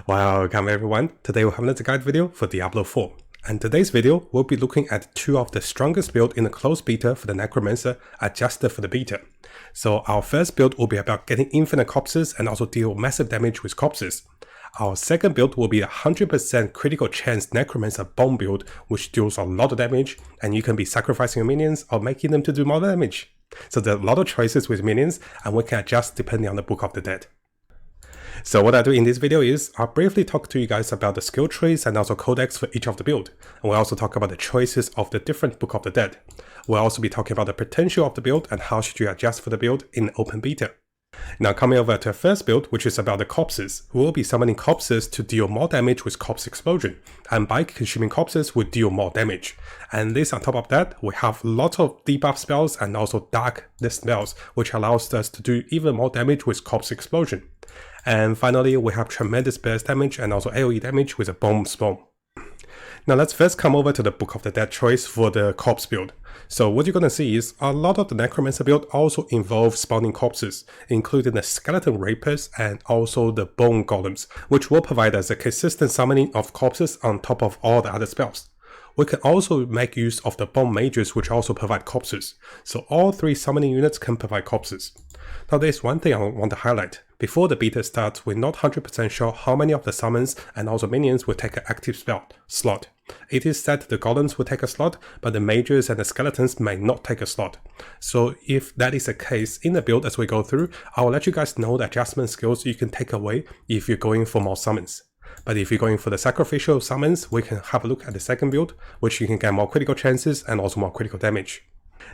Welcome everyone, today we're having a guide video for Diablo 4. And today's video, we'll be looking at two of the strongest builds in the closed beta for the Necromancer adjusted for the beta. So our first build will be about getting infinite corpses and also deal massive damage with corpses. Our second build will be a 100% critical chance Necromancer bomb build, which deals a lot of damage, and you can be sacrificing your minions or making them to do more damage. So there are a lot of choices with minions, and we can adjust depending on the Book of the Dead. So what I do in this video is, I'll briefly talk to you guys about the skill trees and also codex for each of the build. And we'll also talk about the choices of the different Book of the Dead. We'll also be talking about the potential of the build and how should you adjust for the build in open beta. Now coming over to our first build, which is about the corpses. We'll be summoning corpses to deal more damage with corpse explosion, and by consuming corpses will deal more damage. And this on top of that, we have lots of debuff spells and also darkness spells, which allows us to do even more damage with corpse explosion. And finally, we have tremendous burst damage and also AoE damage with a bomb spawn. Now let's first come over to the Book of the Dead choice for the corpse build. So what you're going to see is a lot of the Necromancer build also involves spawning corpses, including the skeleton rapers and also the bone golems, which will provide us a consistent summoning of corpses on top of all the other spells. We can also make use of the bomb mages, which also provide corpses. So all three summoning units can provide corpses. Now there's one thing I want to highlight. Before the beta starts, we're not 100% sure how many of the summons and also minions will take an active spell slot. It is said the golems will take a slot, but the mages and the skeletons may not take a slot. So if that is the case in the build as we go through, I will let you guys know the adjustment skills you can take away if you're going for more summons. But if you're going for the sacrificial summons, we can have a look at the second build, which you can get more critical chances and also more critical damage.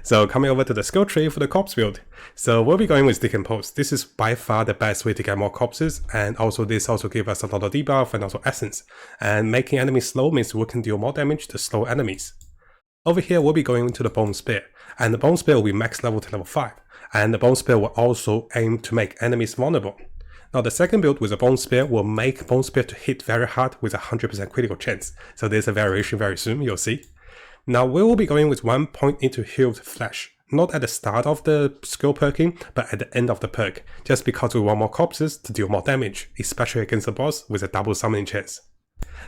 So coming over to the skill tree for the corpse build. So we'll be going with Decompose. This is by far the best way to get more corpses, and also this also gives us a lot of debuff and also essence. And making enemies slow means we can deal more damage to slow enemies. Over here we'll be going into the Bone Spear, and the Bone Spear will be max level to level 5, and the Bone Spear will also aim to make enemies vulnerable. Now the second build with a Bone Spear will make Bone Spear to hit very hard with a 100% critical chance. So there's a variation very soon, you'll see. Now we will be going with 1 point into Healed Flesh, not at the start of the skill perking, but at the end of the perk, just because we want more corpses to deal more damage, especially against the boss with a double summoning chance.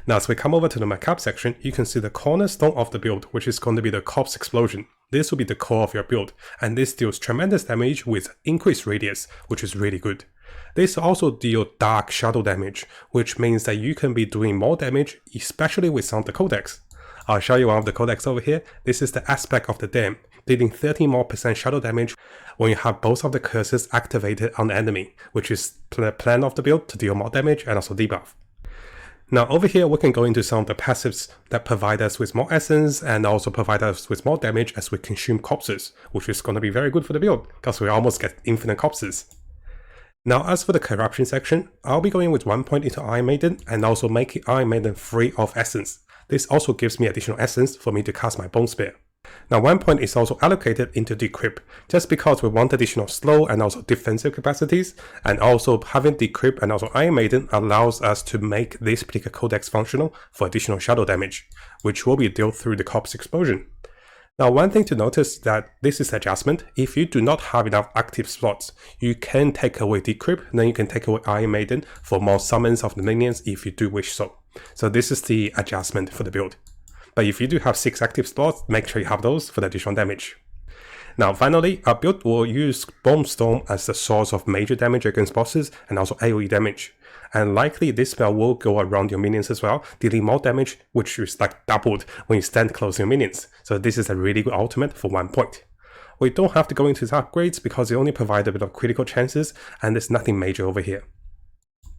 Now as we come over to the Macabre section, you can see the cornerstone of the build, which is going to be the Corpse Explosion. This will be the core of your build, and this deals tremendous damage with increased radius, which is really good. This also deals dark shadow damage, which means that you can be doing more damage, especially with some of the codex. I'll show you one of the codex over here. This is the aspect of the dam, dealing 30% more shadow damage when you have both of the curses activated on the enemy, which is the plan of the build to deal more damage and also debuff. Now over here we can go into some of the passives that provide us with more essence and also provide us with more damage as we consume corpses, which is going to be very good for the build, because we almost get infinite corpses. Now as for the corruption section, I'll be going with 1 point into Iron Maiden and also making Iron Maiden free of essence. This also gives me additional essence for me to cast my Bone Spear. Now 1 point is also allocated into Decrypt, just because we want additional slow and also defensive capacities, and also having Decrypt and also Iron Maiden allows us to make this particular codex functional for additional shadow damage, which will be dealt through the Corpse Explosion. Now one thing to notice is that this is adjustment. If you do not have enough active slots, you can take away Decrypt, and then you can take away Iron Maiden for more summons of the minions if you do wish so. So this is the adjustment for the build. But if you do have 6 active slots, make sure you have those for the additional damage. Now finally, our build will use Bomb Storm as the source of major damage against bosses and also AoE damage. And likely this spell will go around your minions as well, dealing more damage, which is like doubled when you stand close to your minions. So this is a really good ultimate for 1 point. We don't have to go into the upgrades because they only provide a bit of critical chances, and there's nothing major over here.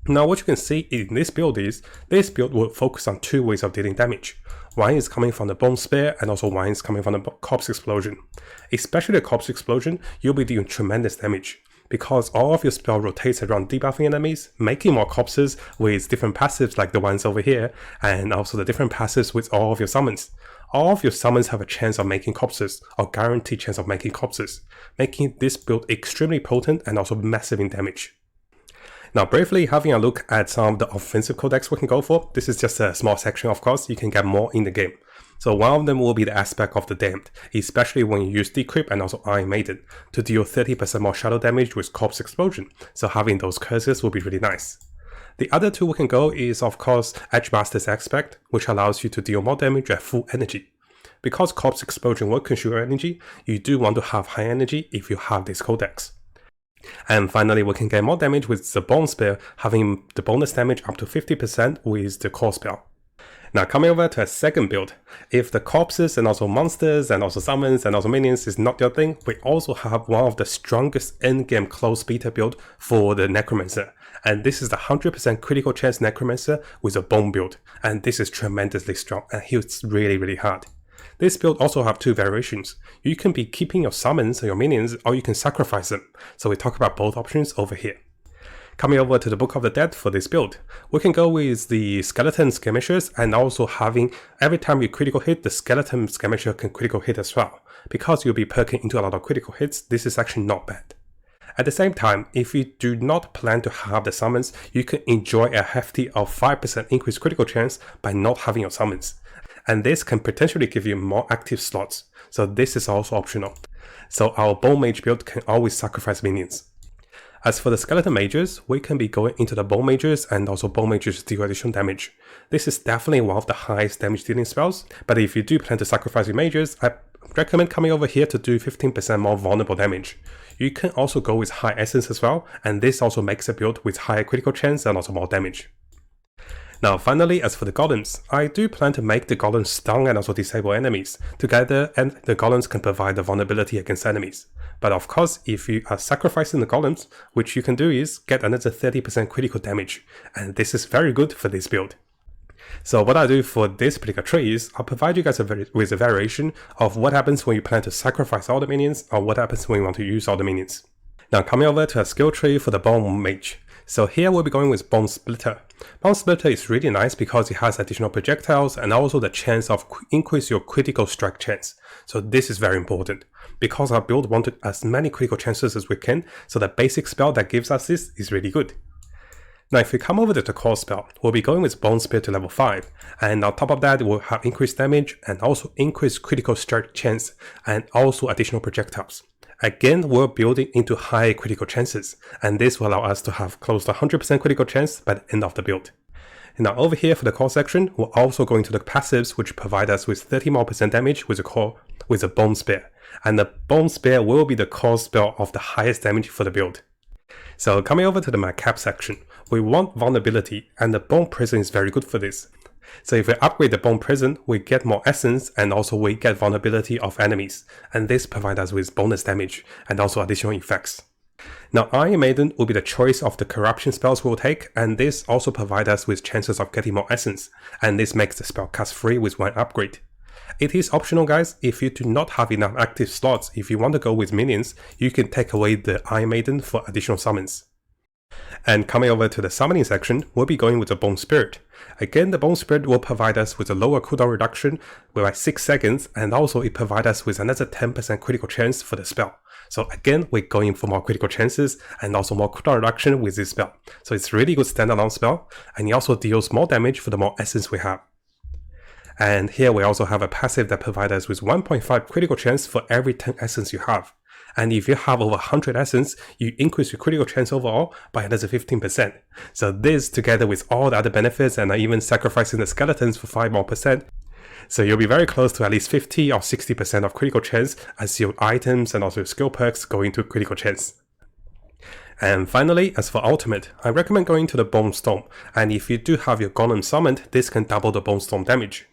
Now what you can see in this build is, this build will focus on 2 ways of dealing damage. One is coming from the Bone Spear and also one is coming from the Corpse Explosion. Especially the Corpse Explosion, you'll be doing tremendous damage, because all of your spell rotates around debuffing enemies, making more corpses with different passives like the ones over here, and also the different passives with all of your summons. All of your summons have a chance of making corpses, or guaranteed chance of making corpses, making this build extremely potent and also massive in damage. Now briefly having a look at some of the offensive codex we can go for. This is just a small section, of course, you can get more in the game. So one of them will be the aspect of the Damned, especially when you use Decrypt and also Iron Maiden to deal 30% more shadow damage with Corpse Explosion, so having those curses will be really nice. The other two we can go is of course Edgemaster's Aspect, which allows you to deal more damage at full energy. Because Corpse Explosion will consume your energy, you do want to have high energy if you have this codex. And finally, we can get more damage with the Bone Spear, having the bonus damage up to 50% with the core spell. Now coming over to a second build, if the corpses and also monsters and also summons and also minions is not your thing, we also have one of the strongest endgame close beta build for the Necromancer. And this is the 100% critical chance Necromancer with a bone build. And this is tremendously strong and hits really hard. This build also have two variations. You can be keeping your summons or your minions, or you can sacrifice them. So we talk about both options over here. Coming over to the Book of the Dead for this build, we can go with the Skeleton Skirmishers and also having every time you critical hit, the Skeleton Skirmisher can critical hit as well. Because you'll be perking into a lot of critical hits, this is actually not bad. At the same time, if you do not plan to have the summons, you can enjoy a hefty of 5% increased critical chance by not having your summons. And this can potentially give you more active slots, so this is also optional. So our Bone Mage build can always sacrifice minions. As for the Skeleton Mages, we can be going into the Bone Mages and also Bone Mages deal additional damage. This is definitely one of the highest damage dealing spells, but if you do plan to sacrifice your mages, I recommend coming over here to do 15% more vulnerable damage. You can also go with high essence as well, and this also makes a build with higher critical chance and also more damage. Now finally, as for the golems, I do plan to make the golems stun and also disable enemies. Together, and the golems can provide the vulnerability against enemies. But of course, if you are sacrificing the golems, which you can do is get another 30% critical damage, and this is very good for this build. So what I do for this particular tree is, I'll provide you guys with a variation of what happens when you plan to sacrifice all the minions, or what happens when you want to use all the minions. Now coming over to a skill tree for the Bone Mage. So here we'll be going with Bone Splitter. Bone Splitter is really nice because it has additional projectiles and also the chance of increase your critical strike chance. So this is very important. Because our build wanted as many critical chances as we can, so the basic spell that gives us this is really good. Now if we come over to the core spell, we'll be going with Bone Spear to level 5, and on top of that we'll have increased damage and also increased critical strike chance and also additional projectiles. Again, we're building into high critical chances, and this will allow us to have close to 100% critical chance by the end of the build. Now over here for the core section, we're also going to the passives which provide us with 30% more damage with the Bone Spear, and the Bone Spear will be the core spell of the highest damage for the build. So coming over to the cap section, we want vulnerability, and the Bone Prison is very good for this. So if we upgrade the Bone Prison, we get more essence and also we get vulnerability of enemies, and this provides us with bonus damage and also additional effects. Now Iron Maiden will be the choice of the corruption spells we'll take, and this also provides us with chances of getting more essence, and this makes the spell cast free with one upgrade. It is optional guys, if you do not have enough active slots, if you want to go with minions, you can take away the Iron Maiden for additional summons. And coming over to the summoning section, we'll be going with the Bone Spirit. Again, the Bone Spirit will provide us with a lower cooldown reduction by 6 seconds, and also it provides us with another 10% critical chance for the spell. So again, we're going for more critical chances and also more cooldown reduction with this spell. So it's really good standalone spell, and it also deals more damage for the more essence we have. And here we also have a passive that provides us with 1.5 critical chance for every 10 essence you have. And if you have over 100 essence, you increase your critical chance overall by another 15%. So this, together with all the other benefits and even sacrificing the skeletons for 5% more, so you'll be very close to at least 50 or 60% of critical chance as your items and also your skill perks go into critical chance. And finally, as for ultimate, I recommend going to the Bone Storm, and if you do have your golem summoned, this can double the Bone Storm damage.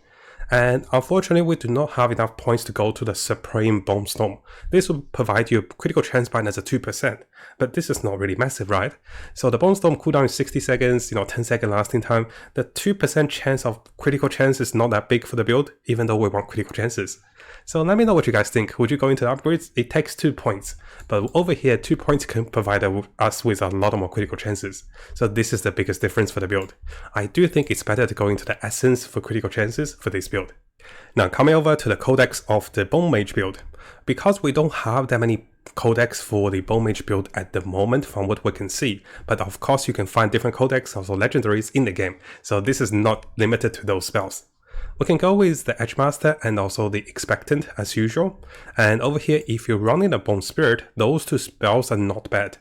And unfortunately, we do not have enough points to go to the Supreme Bone Storm. This will provide you a critical chance by another 2%, but this is not really massive, right? So the Bone Storm cooldown is 60 seconds, 10-second lasting time. The 2% chance of critical chance is not that big for the build, even though we want critical chances. So let me know what you guys think. Would you go into the upgrades? It takes 2 points, but over here 2 points can provide us with a lot more critical chances. So this is the biggest difference for the build. I do think it's better to go into the essence for critical chances for this build. Now coming over to the codex of the Bone Mage build. Because we don't have that many codex for the Bone Mage build at the moment from what we can see, but of course you can find different codex, also legendaries in the game, so this is not limited to those spells. We can go with the Edgemaster and also the Expectant as usual, and over here if you're running a Bone Spirit, those two spells are not bad.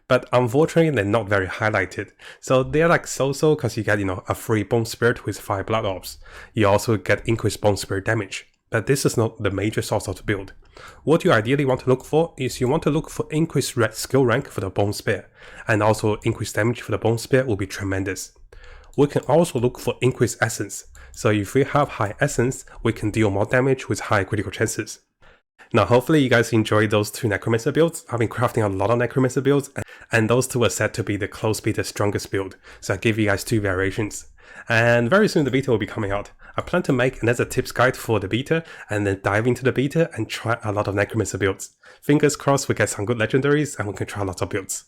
but unfortunately they're not very highlighted. So they're like so-so because you get, a free Bone Spirit with 5 Blood Orbs. You also get increased Bone Spirit damage, but this is not the major source of the build. What you ideally want to look for is you want to look for increased skill rank for the Bone Spear, and also increased damage for the Bone Spear will be tremendous. We can also look for increased essence, so if we have high essence, we can deal more damage with high critical chances. Now hopefully you guys enjoyed those 2 Necromancer builds. I've been crafting a lot of Necromancer builds, and those 2 are said to be the close beta strongest build, so I give you guys 2 variations. And very soon the beta will be coming out. I plan to make another tips guide for the beta, and then dive into the beta and try a lot of Necromancer builds. Fingers crossed we get some good legendaries and we can try lots of builds.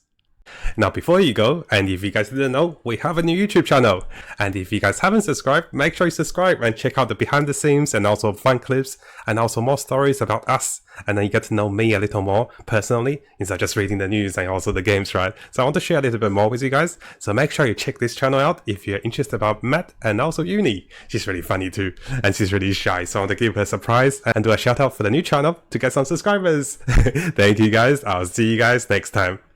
Now before you go, and if you guys didn't know, we have a new YouTube channel, and if you guys haven't subscribed, make sure you subscribe and check out the behind the scenes and also fun clips and also more stories about us, and then you get to know me a little more personally instead of just reading the news and also the games, right? So I want to share a little bit more with you guys, so make sure you check this channel out if you're interested about Matt and also Uni. She's really funny too, and she's really shy, so I want to give her a surprise and do a shout out for the new channel to get some subscribers. Thank you guys, I'll see you guys next time.